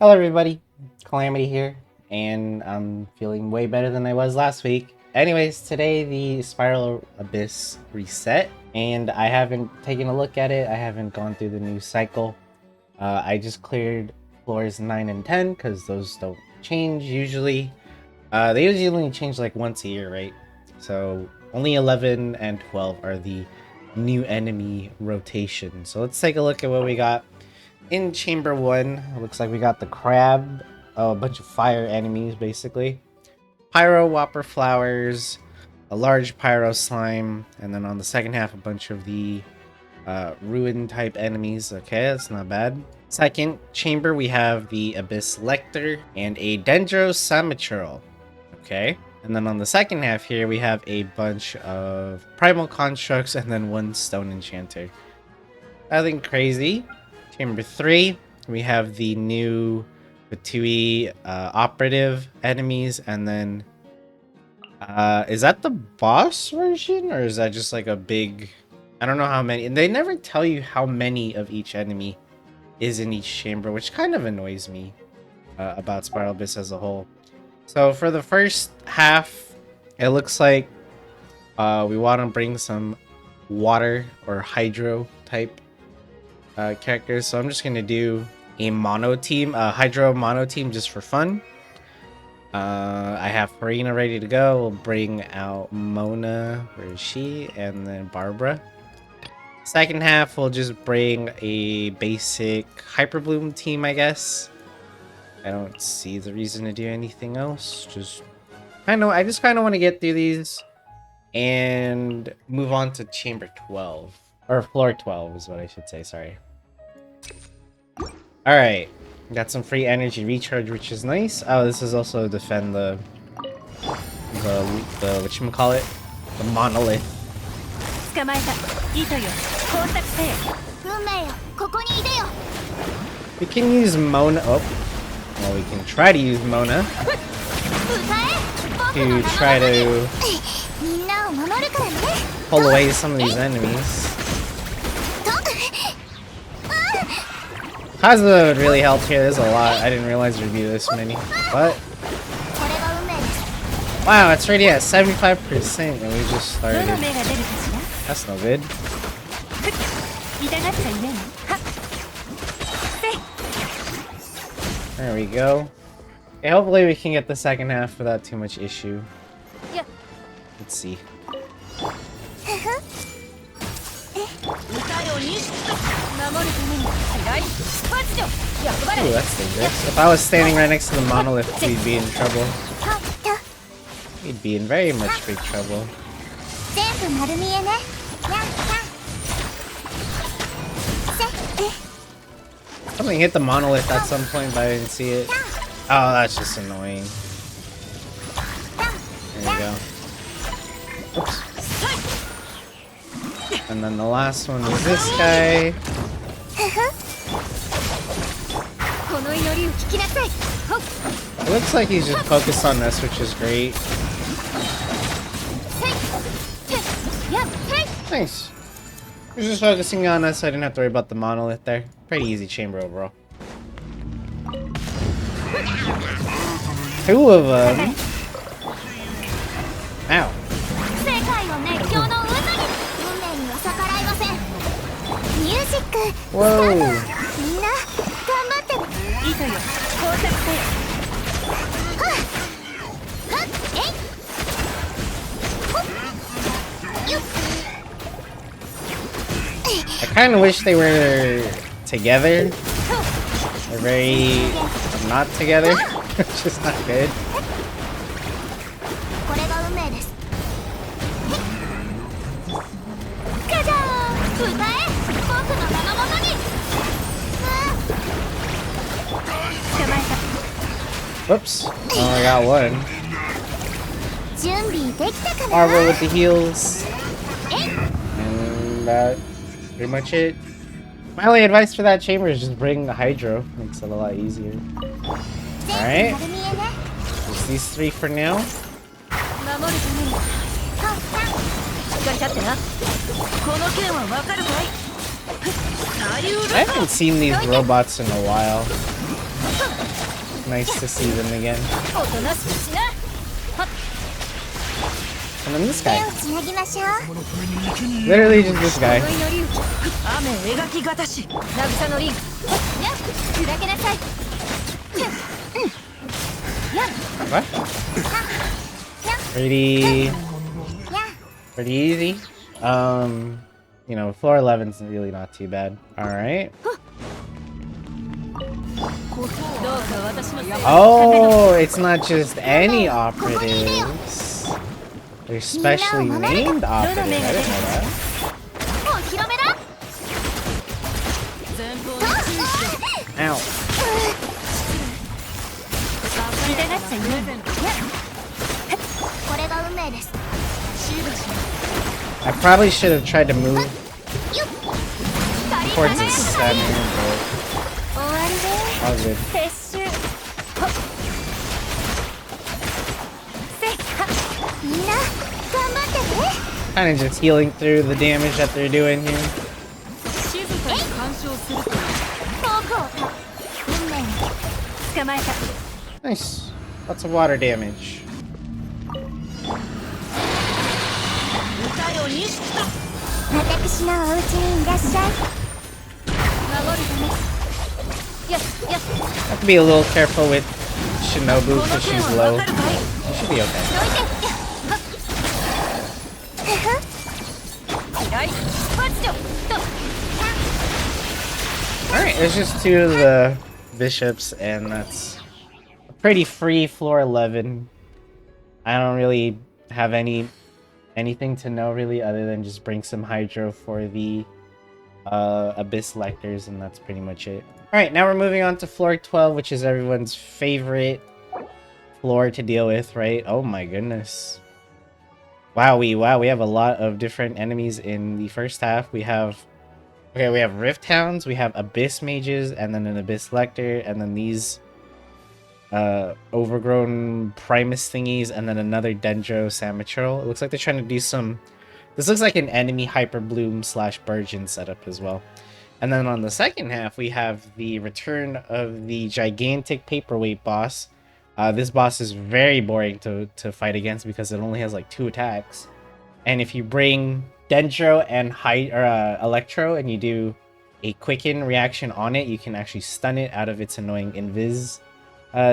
Hello everybody, Calamity here, and I'm feeling way better than I was last week. Anyways, today the Spiral Abyss reset, and I haven't taken a look at it. I haven't gone through the new cycle. I just cleared floors 9 and 10 because those don't change usually. They usually only change like once a year, right? So only 11 and 12 are the new enemy rotation. So let's take a look at what we got. In Chamber 1, it looks like we got the crab, a bunch of fire enemies basically, pyro whopper flowers, a large pyro slime, and then on the second half a bunch of the ruin type enemies. Okay, that's not bad. Second chamber we have the Abyss Lecter and a Dendro Samichurl. Okay, and then on the second half here we have a bunch of primal constructs and then one stone enchanter. Nothing crazy. Chamber 3, we have the new Batui operative enemies, and then is that the boss version, or is that just like a big, I don't know how many, and they never tell you how many of each enemy is in each chamber, which kind of annoys me about Spiral Abyss as a whole. So for the first half, it looks like we want to bring some water or hydro type characters, so I'm just gonna do a mono team, hydro mono team, just for fun. I have Farina ready to go. We'll bring out Mona, where is she, and then Barbara. Second half we'll just bring a basic Hyper Bloom team, I guess. I don't see the reason to do anything else. I just kind of want to get through these and move on to Chamber 12, or Floor 12 is what I should say, sorry. Alright, got some free energy recharge, which is nice. Oh, this is also defend the whatchamacallit? The monolith. We can use Mona. Oh, well, we can try to use Mona to try to pull away some of these enemies. Kazuha would really help here. There's a lot. I didn't realize there'd be this many. But wow, it's already at 75% and we just started. That's no good. There we go. Okay, hopefully we can get the second half without too much issue. Let's see. Ooh, that's dangerous. If I was standing right next to the monolith, we'd be in trouble. We'd be in very much big trouble. Something hit the monolith at some point, but I didn't see it. Oh, that's just annoying. There we go. Oops. And then the last one is this guy. It looks like he's just focused on us, which is great. Nice. He's just focusing on us, so I didn't have to worry about the monolith there. Pretty easy chamber overall. 2 of them. Ow. Whoa. I kind of wish they were together. They're very not together, which is not good. Whoops, oh, I got one. Arbor with the heals. And that's pretty much it. My only advice for that chamber is just bring the hydro. Makes it a lot easier. Alright. Just these 3 for now. I haven't seen these robots in a while. Nice to see them again. And then this guy. Literally just this guy. What? Pretty easy. You know, floor 11's really not too bad. Alright. Oh, it's not just any operatives. They're specially named operatives. I didn't know that. Ow. I probably should have tried to move towards the center, but all good. Kind of just healing through the damage that they're doing here. Nice. Lots of water damage. Have to be a little careful with Shinobu because she's low. She should be okay. Alright, there's just two of the bishops, and that's a pretty free floor 11. I don't really have anything to know really other than just bring some hydro for the abyss lectors, and that's pretty much it. Alright, now we're moving on to floor 12, which is everyone's favorite floor to deal with, right? Oh my goodness. Wow, we have a lot of different enemies in the first half. We have Rift Hounds, we have Abyss Mages, and then an Abyss Lector, and then these overgrown Primus thingies, and then another Dendro Samatril. It looks like they're trying to do some... This looks like an enemy Hyper Bloom / Burgeon setup as well. And then on the second half, we have the return of the gigantic paperweight boss. This boss is very boring to fight against because it only has like 2 attacks. And if you bring Dendro and Electro and you do a quicken reaction on it, you can actually stun it out of its annoying invis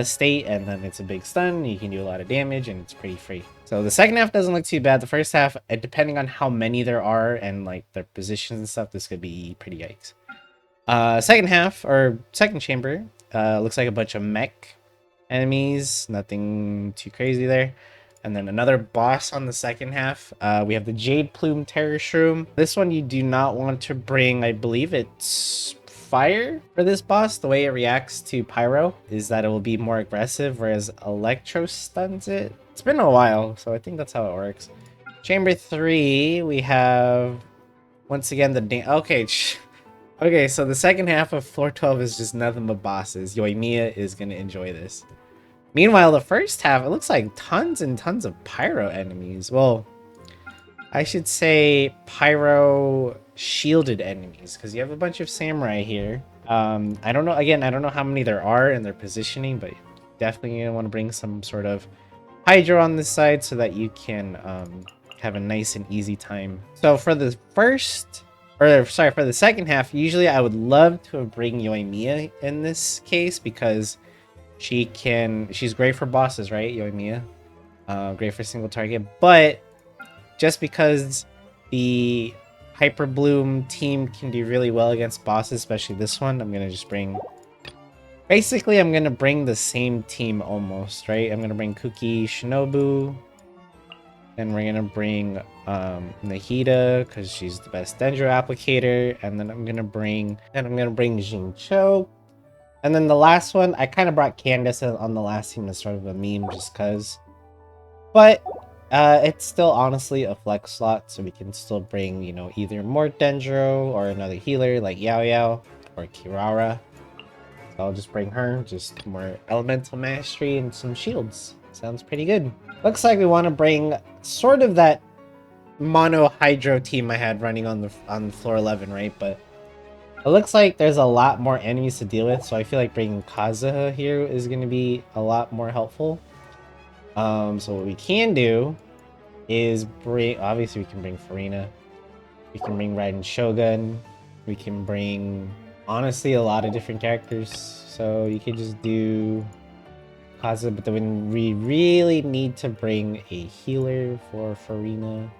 state, and then it's a big stun. You can do a lot of damage, and it's pretty free. So the second half doesn't look too bad. The first half, depending on how many there are and like their positions and stuff, this could be pretty yikes. Second half, or second chamber, looks like a bunch of mech enemies. Nothing too crazy there. And then another boss on the second half. We have the Jade Plume Terror Shroom. This one you do not want to bring, I believe it's fire for this boss. The way it reacts to Pyro is that it will be more aggressive, whereas Electro stuns it. It's been a while, so I think that's how it works. Chamber 3, we have, once again, okay, so the second half of floor 12 is just nothing but bosses. Yoimiya is going to enjoy this. Meanwhile, the first half, it looks like tons and tons of Pyro enemies. Well, I should say Pyro shielded enemies, because you have a bunch of samurai here. I don't know how many there are in their positioning, but definitely gonna want to bring some sort of hydro on this side so that you can have a nice and easy time. So for the for the second half, usually I would love to bring Yoimiya in this case because she's great for bosses, right? Yoimiya, great for single target, but just because the Hyper Bloom team can do really well against bosses, especially this one, I'm gonna just bring... Basically, I'm gonna bring the same team almost, right? I'm gonna bring Kuki Shinobu, and we're gonna bring Nahida because she's the best Dendro applicator, and then I'm gonna bring Jincho. And then the last one, I kind of brought Candace on the last team as sort of a meme just because. But it's still honestly a flex slot, so we can still bring, you know, either more Dendro or another healer like Yao Yao or Kirara. So I'll just bring her, just more elemental mastery and some shields. Sounds pretty good. Looks like we want to bring sort of that mono hydro team I had running on floor 11, right? But It looks like there's a lot more enemies to deal with, so I feel like bringing Kazuha here is going to be a lot more helpful. So what we can do is bring... Obviously, we can bring Farina. We can bring Raiden Shogun. We can bring, honestly, a lot of different characters. So you can just do Kazuha, but then we really need to bring a healer for Farina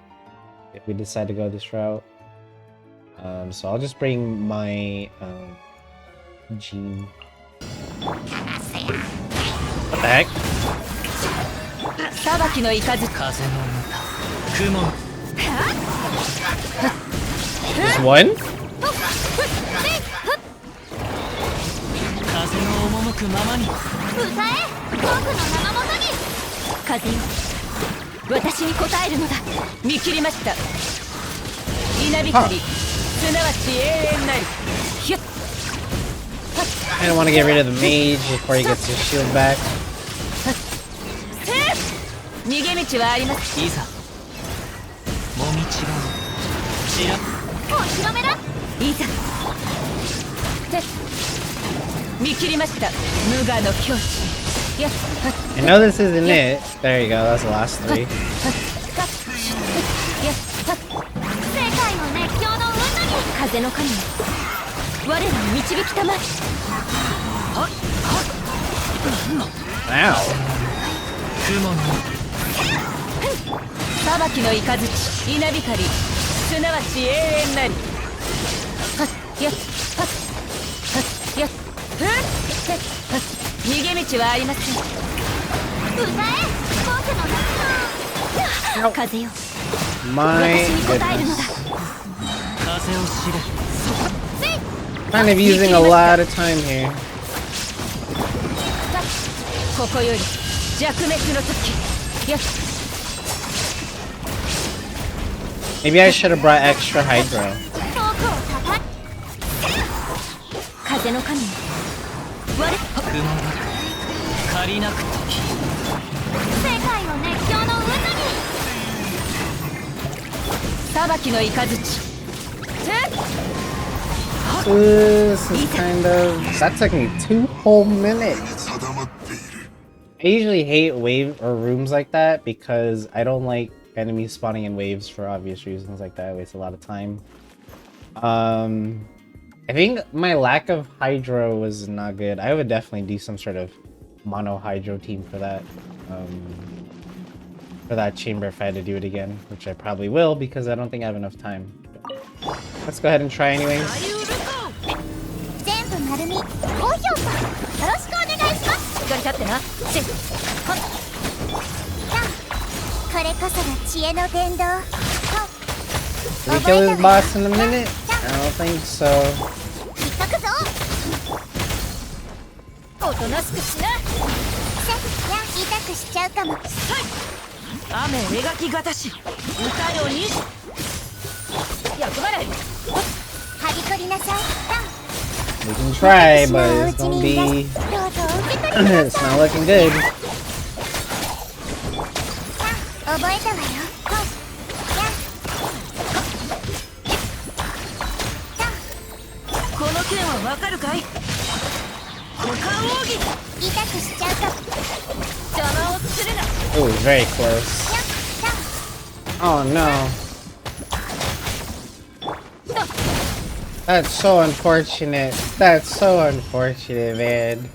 if we decide to go this route. So I'll just bring my Jean. What the heck? Just one? I don't want to get rid of the mage before he gets his shield back. I know this isn't it. There you go, that's the last three. Wow. My goodness. Kind of using a lot of time here. Maybe I should have brought extra Hydro. This is kind of... That took me 2 whole minutes. I usually hate wave or rooms like that because I don't like enemies spawning in waves for obvious reasons like that. It wastes a lot of time. I think my lack of Hydro was not good. I would definitely do some sort of mono Hydro team for that. For that chamber if I had to do it again, which I probably will because I don't think I have enough time. Let's go ahead and try anyways. Did we kill this boss in a minute? I don't think so. We can try, but it's gonna be... it's not looking good. Oh, very close. Oh no. That's so unfortunate. That's so unfortunate, man.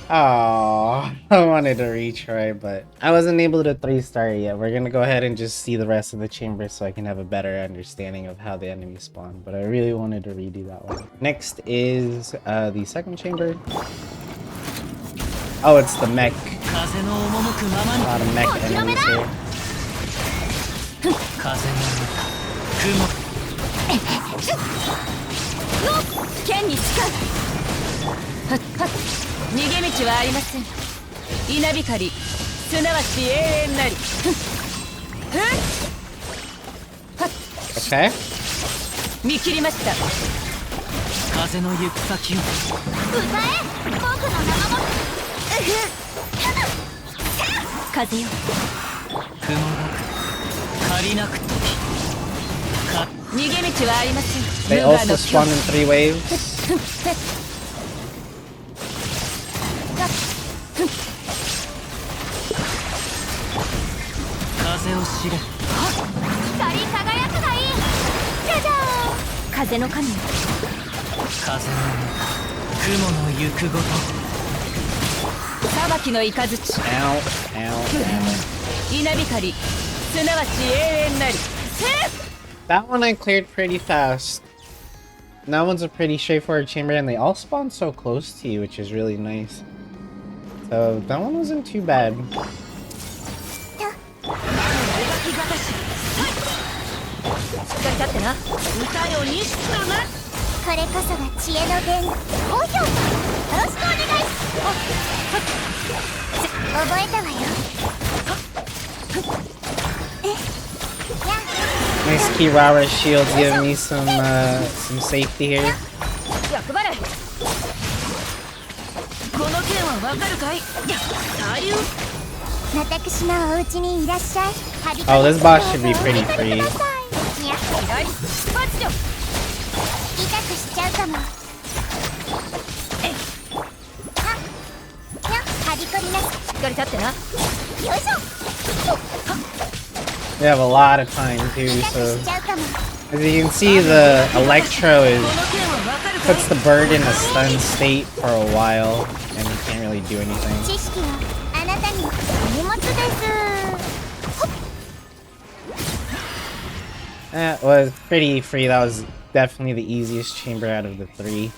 Oh, I wanted to retry, but I wasn't able to 3-star yet. We're gonna go ahead and just see the rest of the chamber so I can have a better understanding of how the enemies spawn. But I really wanted to redo that one. Next is the second chamber. Oh, it's the mech. A lot of mech enemies here. Okay. They also spawn in 3 waves. Ow, ow, That one I cleared pretty fast. That one's a pretty straightforward chamber, and they all spawn so close to you, which is really nice. So that one wasn't too bad. Nice Kirara shield giving me some safety here. Oh, this boss should be pretty free. They have a lot of time too, so as you can see, the Electro puts the bird in a stun state for a while, and you can't really do anything. That was pretty free. That was definitely the easiest chamber out of the 3,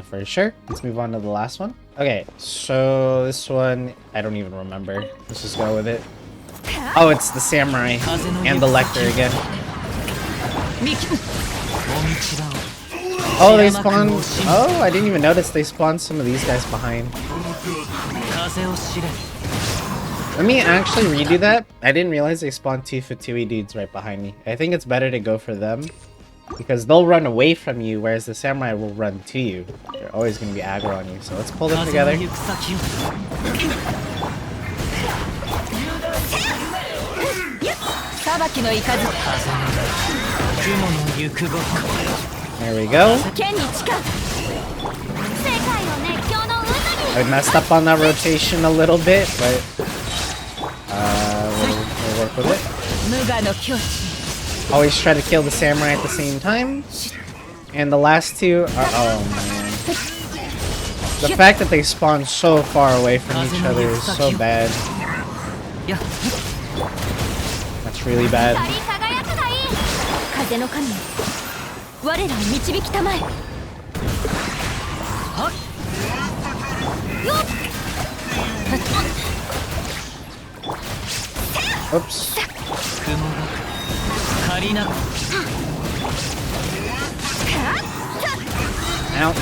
for sure. Let's move on to the last one. Okay, so this one, I don't even remember. Let's just go with it. Oh, it's the Samurai and the Lector again. Oh, they spawned... Oh, I didn't even notice they spawned some of these guys behind. Let me actually redo that. I didn't realize they spawned 2 Fatui dudes right behind me. I think it's better to go for them, because they'll run away from you, whereas the Samurai will run to you. They're always going to be aggro on you, so let's pull them together. There we go. I messed up on that rotation a little bit, but we'll work with it. Always try to kill the Samurai at the same time. And the last 2 are... Oh, man. The fact that they spawn so far away from each other is so bad. That's really bad. Oops. Ouch.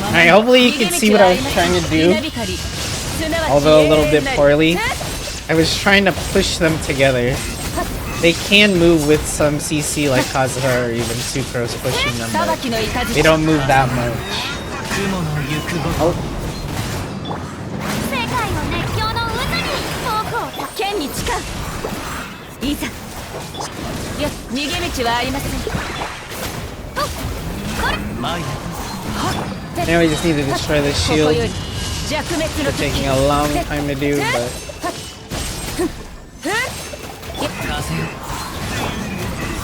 Alright, hopefully you can see what I was trying to do. Although a little bit poorly. I was trying to push them together. They can move with some CC like Kazuha or even Sucrose pushing them, but they don't move that much. Oh. Now we just need to destroy the shield. It's taking a long time to do, but...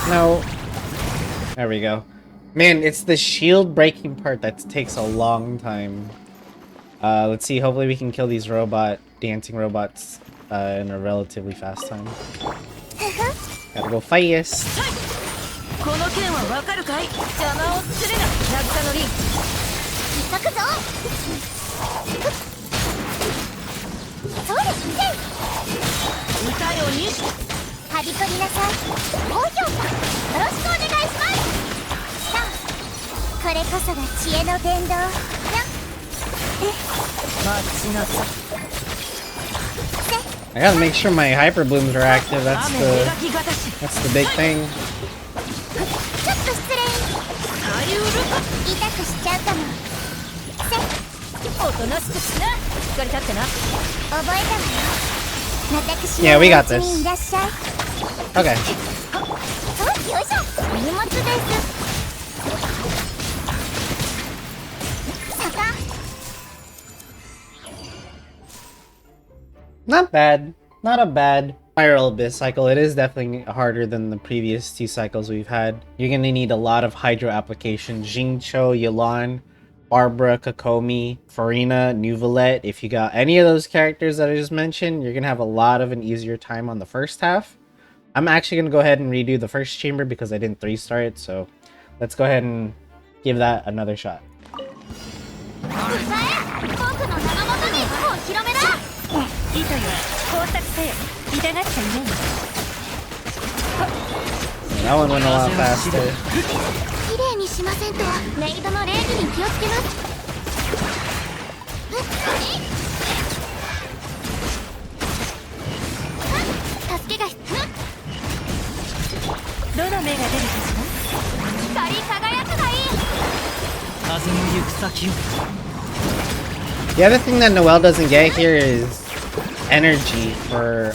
No. There we go. Man, it's the shield breaking part that takes a long time. Let's see, hopefully we can kill these dancing robots in a relatively fast time. Gotta go fast. I gotta make sure my hyper blooms are active. That's the big thing. Yeah, we got this. Okay. Not bad. Not a bad Spiral Abyss cycle. It is definitely harder than the previous 2 cycles we've had. You're gonna need a lot of Hydro applications. Xingqiu, Yelan, Barbara, Kokomi, Farina, Nuvolette. If you got any of those characters that I just mentioned, you're gonna have a lot of an easier time on the first half. I'm actually gonna go ahead and redo the first chamber because I didn't 3-star it, so let's go ahead and give that another shot. That one went a lot faster. The other thing that Noelle doesn't get here is energy for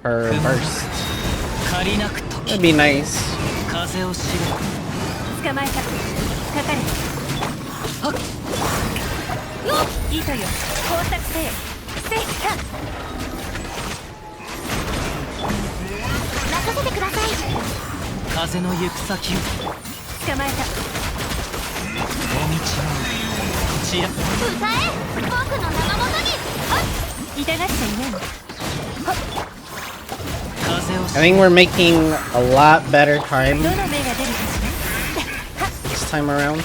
her burst. That'd be nice. I think we're making a lot better time this time around.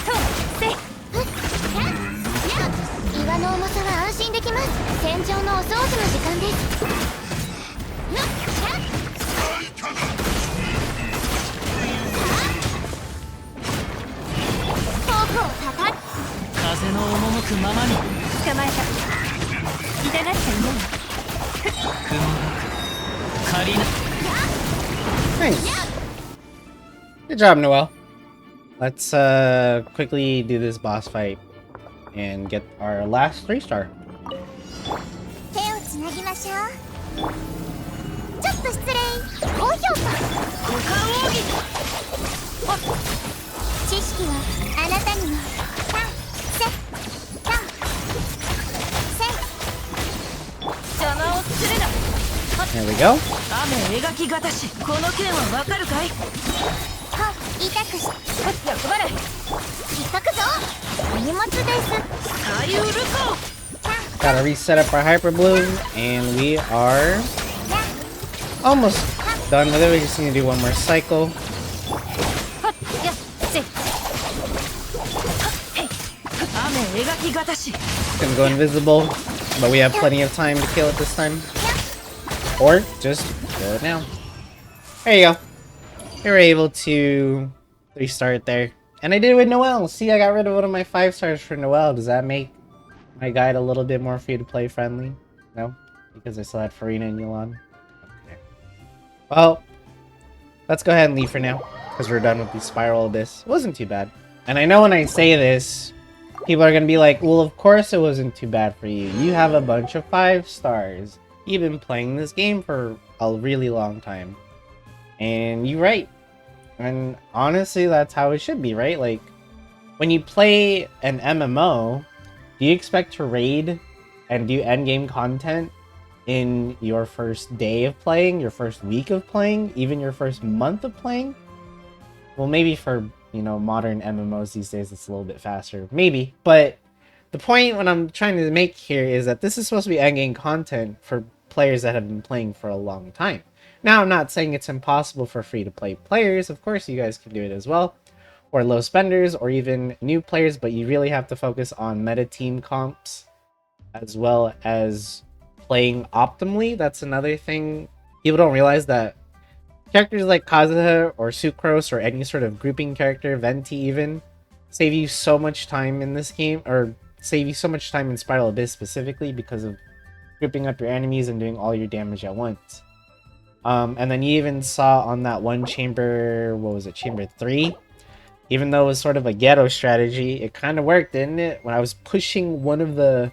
Nice. Good job, Noelle. Let's quickly do this boss fight and get our last 3-star. There we go. Gotta reset up our Hyper Bloom, and we are almost done with it. We just need to do one more cycle. It's gonna go invisible, but we have plenty of time to kill it this time. Or just kill it now. There you go. We were able to 3-star it there. And I did it with Noelle. See, I got rid of one of my 5-stars for Noelle. Does that make my guide a little bit more free-to-play friendly? No? Because I still had Farina and Yelan? Okay. Well, let's go ahead and leave for now. Because we're done with the Spiral Abyss. It wasn't too bad. And I know when I say this, people are going to be like, well, of course it wasn't too bad for you. You have a bunch of 5-stars. You've been playing this game for a really long time. And you're right. And honestly, that's how it should be, right? Like, when you play an MMO, do you expect to raid and do endgame content in your first day of playing, your first week of playing, even your first month of playing? Well, maybe for, you know, modern MMOs these days, it's a little bit faster. Maybe. But the point what I'm trying to make here is that this is supposed to be endgame content for players that have been playing for a long time. Now, I'm not saying it's impossible for free-to-play players. Of course, you guys can do it as well. Or low spenders, or even new players, but you really have to focus on meta team comps, as well as playing optimally. That's another thing. People don't realize that characters like Kazuha, or Sucrose, or any sort of grouping character, Venti even, save you so much time in this game, or save you so much time in Spiral Abyss specifically, because of grouping up your enemies and doing all your damage at once. And then you even saw on that one chamber, what was it, chamber 3? Even though it was sort of a ghetto strategy, it kind of worked, didn't it? When I was pushing one of the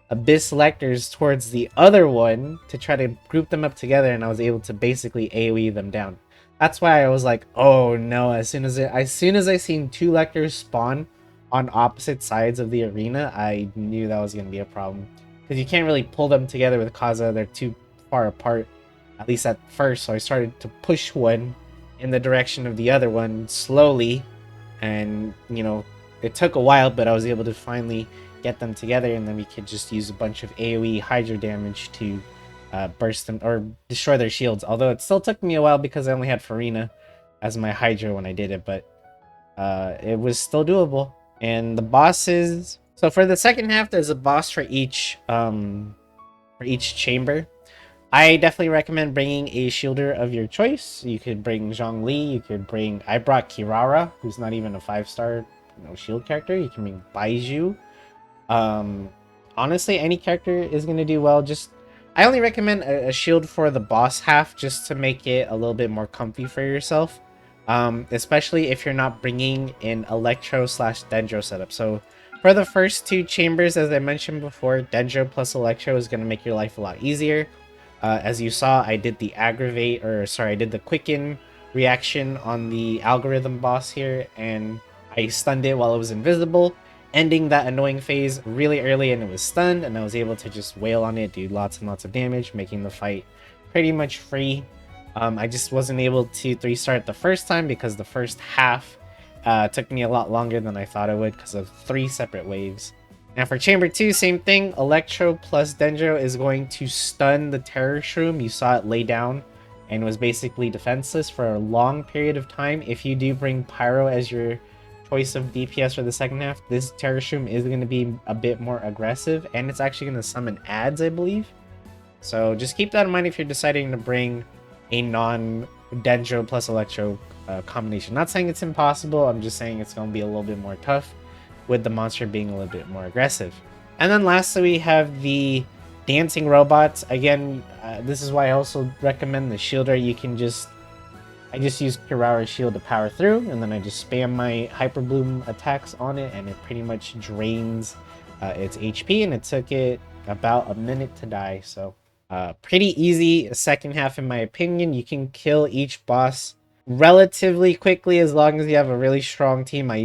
Abyss Lectors towards the other one to try to group them up together, and I was able to basically AoE them down. That's why I was like, oh no, as soon as I seen two Lectors spawn on opposite sides of the arena, I knew that was gonna be a problem. Because you can't really pull them together with Kaza, they're too far apart, at least at first, so I started to push one in the direction of the other one slowly, and you know, it took a while, but I was able to finally get them together, and then we could just use a bunch of AoE Hydra damage to burst them or destroy their shields. Although it still took me a while because I only had Farina as my Hydra when I did it, but it was still doable. And the bosses. So for the second half, there's a boss for each chamber. I definitely recommend bringing a shielder of your choice. You could bring Zhongli. You could bring. I brought Kirara, who's not even a 5-star, shield character. You can bring Baiju. Honestly, any character is going to do well. Just, I only recommend a shield for the boss half just to make it a little bit more comfy for yourself. Especially if you're not bringing an Electro / Dendro setup. So for the first two chambers, as I mentioned before, Dendro plus Electro is going to make your life a lot easier. As you saw, I did the I did the quicken reaction on the algorithm boss here, and I stunned it while it was invisible, ending that annoying phase really early, and it was stunned, and I was able to just wail on it, do lots and lots of damage, making the fight pretty much free. I just wasn't able to 3-star it the first time because the first half took me a lot longer than I thought it would because of 3 separate waves. Now for Chamber 2, same thing. Electro plus Dendro is going to stun the Terror Shroom. You saw it lay down and was basically defenseless for a long period of time. If you do bring Pyro as your choice of DPS for the second half, this Terror Shroom is going to be a bit more aggressive, and it's actually going to summon ads, I believe. So just keep that in mind if you're deciding to bring a non-Dendro plus Electro combination. Not saying it's impossible, I'm just saying it's going to be a little bit more tough, with the monster being a little bit more aggressive. And then lastly, we have the dancing robots. Again, this is why I also recommend the shielder. I just use Kirara's shield to power through, and then I just spam my Hyper Bloom attacks on it, and it pretty much drains its HP, and it took it about a minute to die. So pretty easy second half in my opinion. You can kill each boss relatively quickly as long as you have a really strong team. I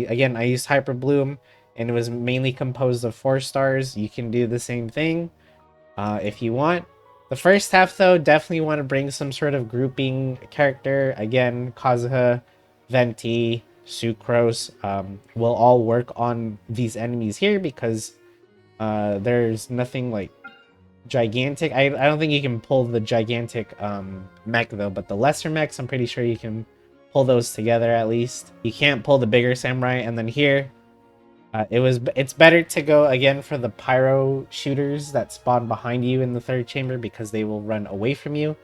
used Hyper Bloom, and it was mainly composed of 4 stars. You can do the same thing if you want. The first half, though, definitely want to bring some sort of grouping character. Again, Kazuha, Venti, Sucrose will all work on these enemies here because there's nothing like gigantic. I don't think you can pull the gigantic mech, though, but the lesser mechs, I'm pretty sure you can pull those together at least. You can't pull the bigger samurai, and then here, it's better to go again for the pyro shooters that spawn behind you in the third chamber because they will run away from you.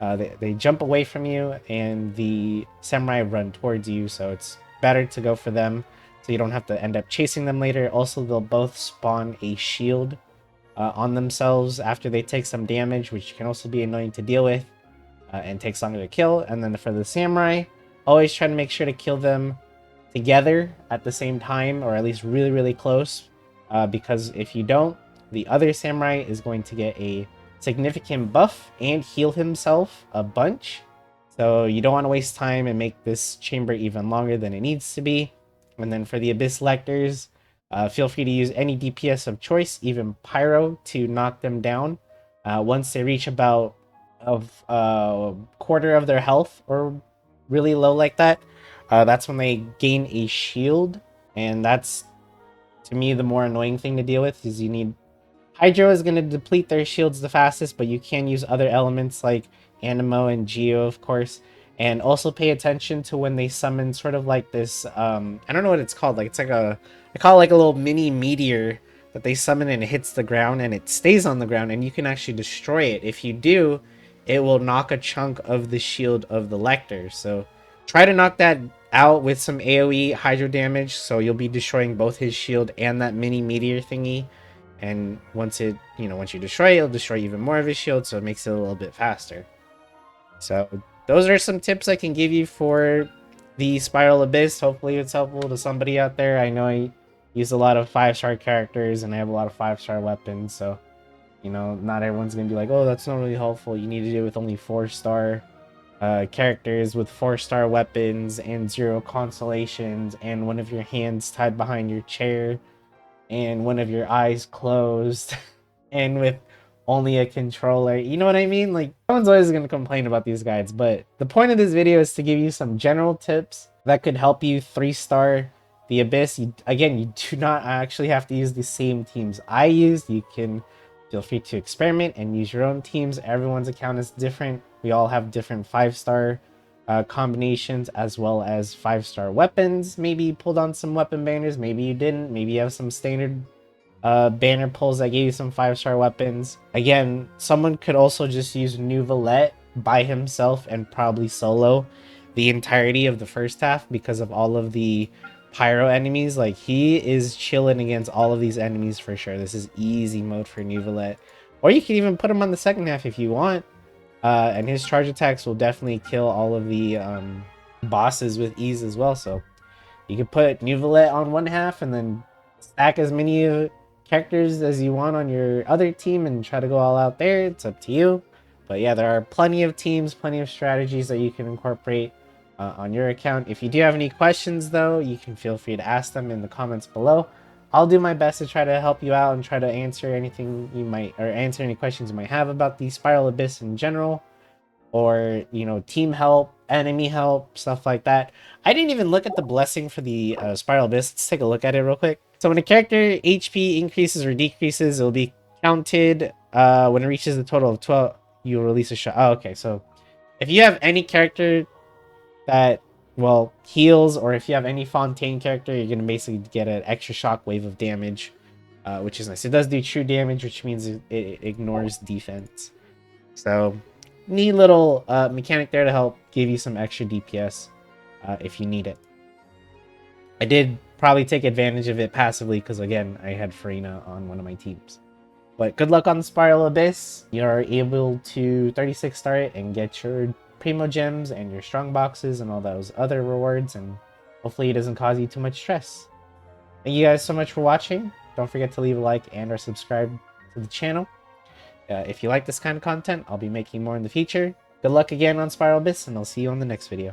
They jump away from you, and the samurai run towards you, so it's better to go for them so you don't have to end up chasing them later. Also, they'll both spawn a shield on themselves after they take some damage, which can also be annoying to deal with and takes longer to kill. And then for the samurai, always try to make sure to kill them together at the same time, or at least really, really close, because if you don't, the other samurai is going to get a significant buff and heal himself a bunch. So you don't want to waste time and make this chamber even longer than it needs to be. And then for the Abyss Lectors, feel free to use any DPS of choice, even Pyro, to knock them down. Once they reach about a quarter of their health or really low like that, that's when they gain a shield, and that's, to me, the more annoying thing to deal with. Is you need Hydro is going to deplete their shields the fastest, but you can use other elements like Animo and Geo, of course. And also pay attention to when they summon sort of like this, I don't know what it's called. Like, it's like I call it like a little mini meteor that they summon, and it hits the ground and it stays on the ground, and you can actually destroy it. If you do, it will knock a chunk of the shield of the Lector. So try to knock that out with some AoE Hydro damage, so you'll be destroying both his shield and that mini meteor thingy. And once you destroy it, it'll destroy even more of his shield, so it makes it a little bit faster. So those are some tips I can give you for the Spiral Abyss. Hopefully it's helpful to somebody out there. I know use a lot of 5-star characters, and I have a lot of 5-star weapons, so you know, not everyone's gonna be like, oh, that's not really helpful. You need to do it with only 4-star characters with 4-star weapons and 0 constellations, and one of your hands tied behind your chair, and one of your eyes closed, and with only a controller. You know what I mean? Like, everyone's always going to complain about these guides, but the point of this video is to give you some general tips that could help you 3-star the Abyss. Again, you do not actually have to use the same teams I used. You can feel free to experiment and use your own teams. Everyone's account is different. We all have different 5-star combinations as well as 5-star weapons. Maybe you pulled on some weapon banners, maybe you didn't. Maybe you have some standard banner pulls that gave you some 5-star weapons. Again, someone could also just use New Valette by himself and probably solo the entirety of the first half because of all of the pyro enemies. Like, he is chilling against all of these enemies for sure. This is easy mode for New Valette. Or you can even put him on the second half if you want. And his charge attacks will definitely kill all of the bosses with ease as well. So you can put New Valette on one half and then stack as many characters as you want on your other team and try to go all out there. It's up to you. But yeah, there are plenty of teams, plenty of strategies that you can incorporate on your account. If you do have any questions, though, you can feel free to ask them in the comments below. I'll do my best to try to help you out and try to answer anything you might, or answer any questions you might have about the Spiral Abyss in general, or, you know, team help, enemy help, stuff like that. I didn't even look at the blessing for the Spiral Abyss. Let's take a look at it real quick. So when a character HP increases or decreases, it will be counted. When it reaches a total of 12, you will release a shot. Oh, okay. So if you have any character that, well, heals, or if you have any Fontaine character, you're going to basically get an extra shockwave of damage, which is nice. It does do true damage, which means it ignores defense. So neat little mechanic there to help give you some extra DPS if you need it. I did probably take advantage of it passively because, again, I had Farina on one of my teams. But good luck on the Spiral Abyss. You're able to 36 star it and get your Primo Gems and your Strong Boxes and all those other rewards, and hopefully it doesn't cause you too much stress. Thank you guys so much for watching. Don't forget to leave a like and or subscribe to the channel. If you like this kind of content, I'll be making more in the future. Good luck again on Spiral Abyss, and I'll see you on the next video.